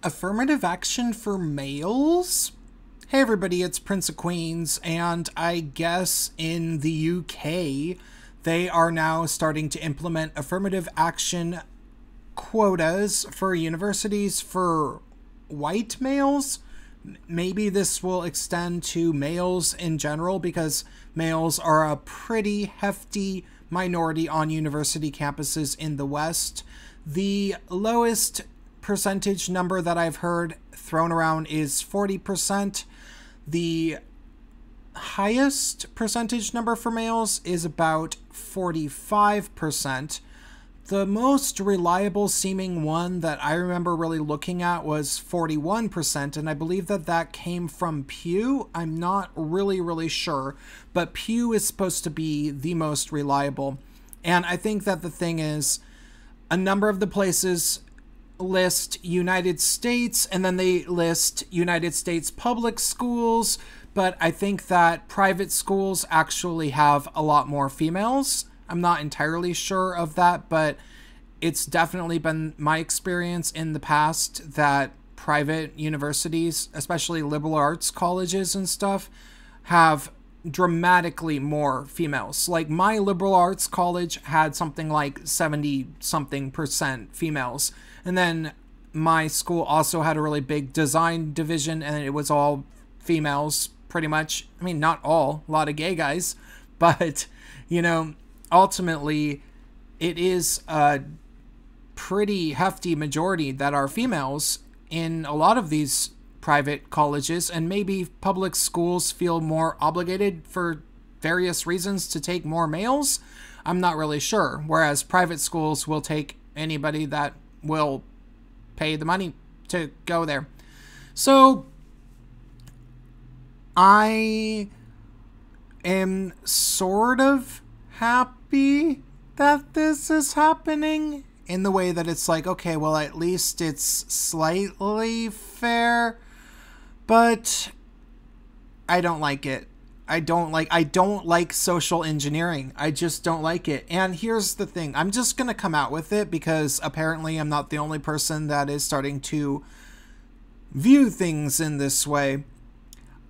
Affirmative action for males? Hey everybody, it's Prince of Queens, and I guess in the UK, they are now starting to implement affirmative action quotas for universities for white males. Maybe this will extend to males in general because males are a pretty hefty minority on university campuses in the West. The lowest percentage number that I've heard thrown around is 40%. The highest percentage number for males is about 45%. The most reliable seeming one that I remember really looking at was 41%, and I believe that that came from Pew. I'm not really sure, but Pew is supposed to be the most reliable. And I think that the thing is, a number of the places list United States, and then they list United States public schools, but I think that private schools actually have a lot more females. I'm not entirely sure of that, but it's definitely been my experience in the past that private universities, especially liberal arts colleges and stuff, have dramatically more females. Like my liberal arts college had something like 70-something% females. And then my school also had a really big design division, and it was all females pretty much. I mean, not all, a lot of gay guys, but, you know, ultimately it is a pretty hefty majority that are females in a lot of these private colleges, and maybe public schools feel more obligated for various reasons to take more males. I'm not really sure. Whereas private schools will take anybody that will pay the money to go there. So I am sort of happy that this is happening in the way that it's like, okay, well, at least it's slightly fair, but I don't like it. I don't like social engineering. I just don't like it. And here's the thing. I'm just going to come out with it because apparently I'm not the only person that is starting to view things in this way.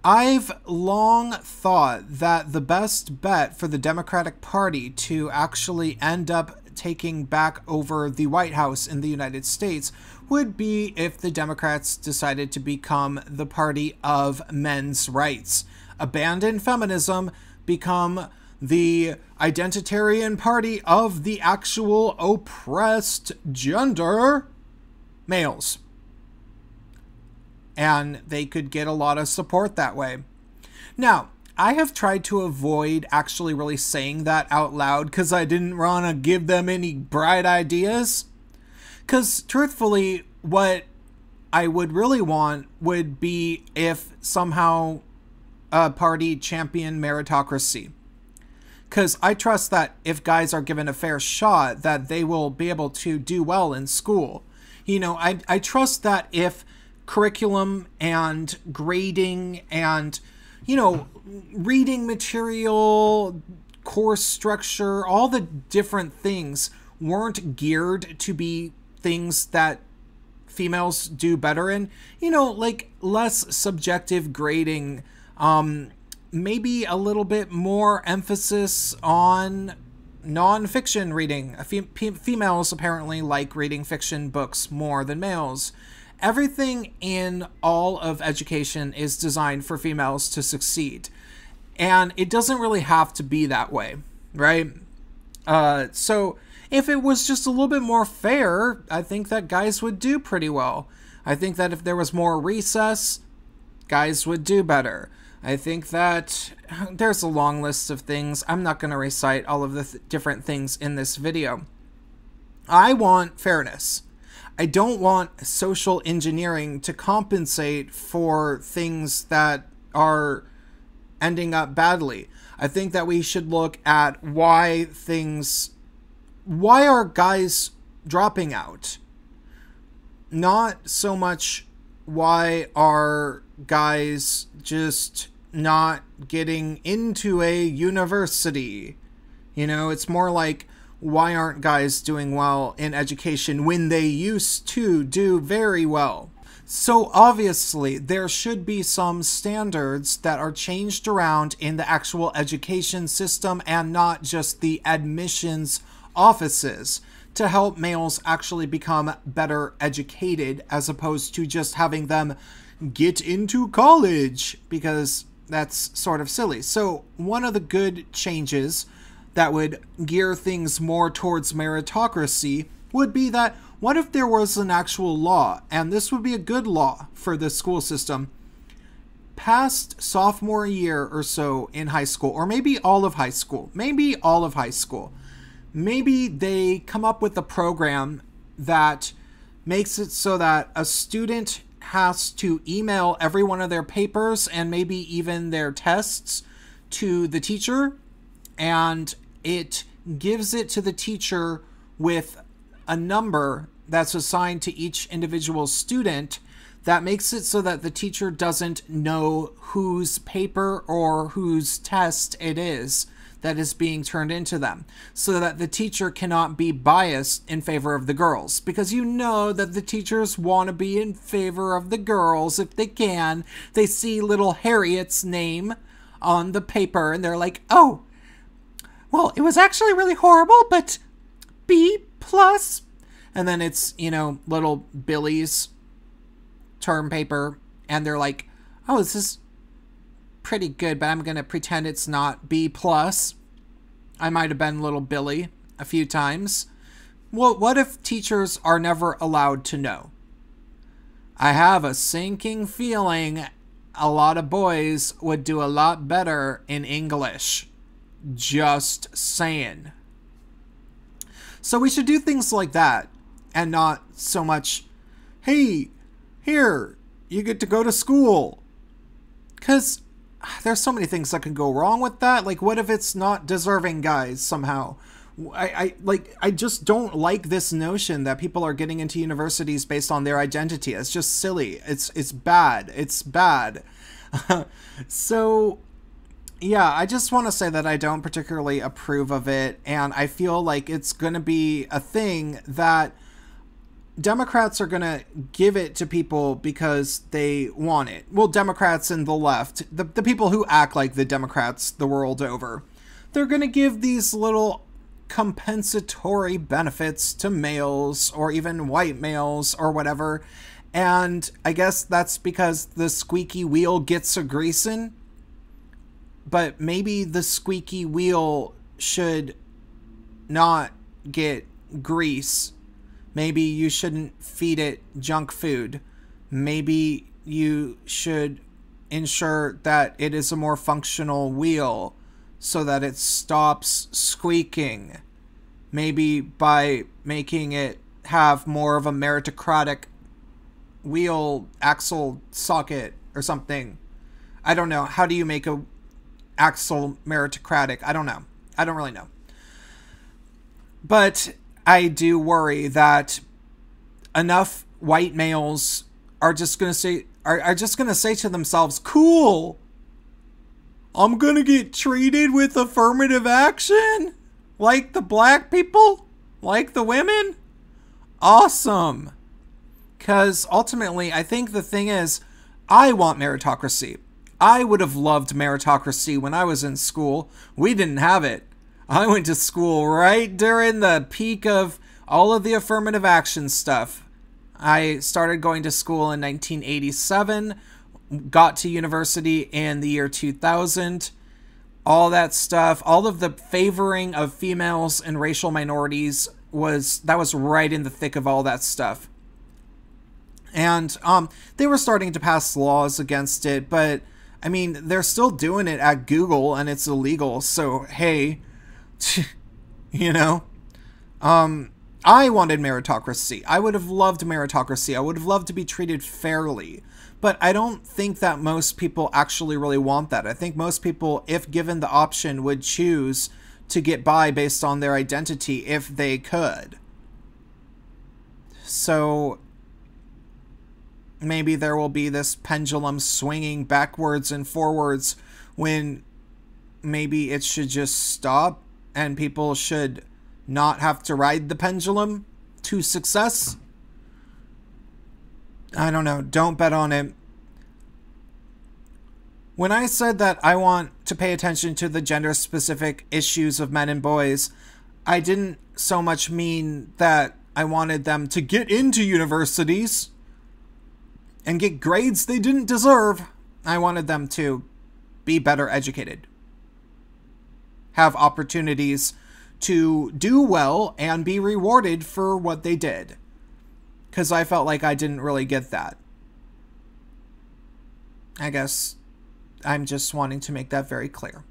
I've long thought that the best bet for the Democratic Party to actually end up taking back over the White House in the United States would be if the Democrats decided to become the party of men's rights. Abandon feminism, become the identitarian party of the actual oppressed gender, males. And they could get a lot of support that way. Now, I have tried to avoid actually really saying that out loud because I didn't want to give them any bright ideas. Because truthfully, what I would really want would be if somehow a party championed meritocracy. Because I trust that if guys are given a fair shot, that they will be able to do well in school. You know, I trust that if curriculum and grading and, you know, reading material, course structure, all the different things weren't geared to be things that females do better in. You know, like less subjective grading, maybe a little bit more emphasis on non-fiction reading. Females apparently like reading fiction books more than males. Everything in all of education is designed for females to succeed. And it doesn't really have to be that way, right? So if it was just a little bit more fair, I think that guys would do pretty well. I think that if there was more recess, guys would do better. I think that there's a long list of things. I'm not going to recite all of the different things in this video. I want fairness. I don't want social engineering to compensate for things that are ending up badly. I think that we should look at why are guys dropping out? Not so much why are guys just not getting into a university. You know, it's more like, why aren't guys doing well in education when they used to do very well? So obviously, there should be some standards that are changed around in the actual education system and not just the admissions offices to help males actually become better educated as opposed to just having them get into college, because that's sort of silly. So one of the good changes that would gear things more towards meritocracy would be that what if there was an actual law, and this would be a good law for the school system, past sophomore year or so in high school, or maybe all of high school, maybe they come up with a program that makes it so that a student has to email every one of their papers and maybe even their tests to the teacher, and it gives it to the teacher with a number that's assigned to each individual student that makes it so that the teacher doesn't know whose paper or whose test it is that is being turned into them, so that the teacher cannot be biased in favor of the girls, because you know that the teachers want to be in favor of the girls if they can. They see little Harriet's name on the paper and they're like, oh, well, it was actually really horrible, but B plus. And then it's, little Billy's term paper, and they're like, oh, this is pretty good, but I'm going to pretend it's not B plus. I might have been little Billy a few times. Well, what if teachers are never allowed to know? I have a sinking feeling a lot of boys would do a lot better in English. Just saying. So we should do things like that, and not so much, hey, here, you get to go to school. Because there's so many things that can go wrong with that. Like, what if it's not deserving guys somehow? I just don't like this notion that people are getting into universities based on their identity. It's just silly. It's bad. It's bad. So yeah, I just want to say that I don't particularly approve of it, and I feel like it's going to be a thing that Democrats are going to give it to people because they want it. Well, Democrats and the left, the people who act like the Democrats the world over, they're going to give these little compensatory benefits to males or even white males or whatever. And I guess that's because the squeaky wheel gets a greasing. But maybe the squeaky wheel should not get grease. Maybe you shouldn't feed it junk food. Maybe you should ensure that it is a more functional wheel so that it stops squeaking. Maybe by making it have more of a meritocratic wheel axle socket or something. I don't know. How do you make a axle meritocratic? I don't know. I don't really know. But I do worry that enough white males are just going to say to themselves, cool, I'm going to get treated with affirmative action like the black people, like the women. Awesome. Because ultimately, I think the thing is, I want meritocracy. I would have loved meritocracy when I was in school. We didn't have it. I went to school right during the peak of all of the affirmative action stuff. I started going to school in 1987, got to university in the year 2000. All that stuff, all of the favoring of females and racial minorities was right in the thick of all that stuff. And they were starting to pass laws against it, but I mean, they're still doing it at Google and it's illegal. So, hey, I wanted meritocracy. I would have loved meritocracy. I would have loved to be treated fairly. But I don't think that most people actually really want that. I think most people, if given the option, would choose to get by based on their identity if they could. So maybe there will be this pendulum swinging backwards and forwards when maybe it should just stop and people should not have to ride the pendulum to success. I don't know. Don't bet on it. When I said that I want to pay attention to the gender-specific issues of men and boys, I didn't so much mean that I wanted them to get into universities and get grades they didn't deserve. I wanted them to be better educated, have opportunities to do well and be rewarded for what they did. Because I felt like I didn't really get that. I guess I'm just wanting to make that very clear.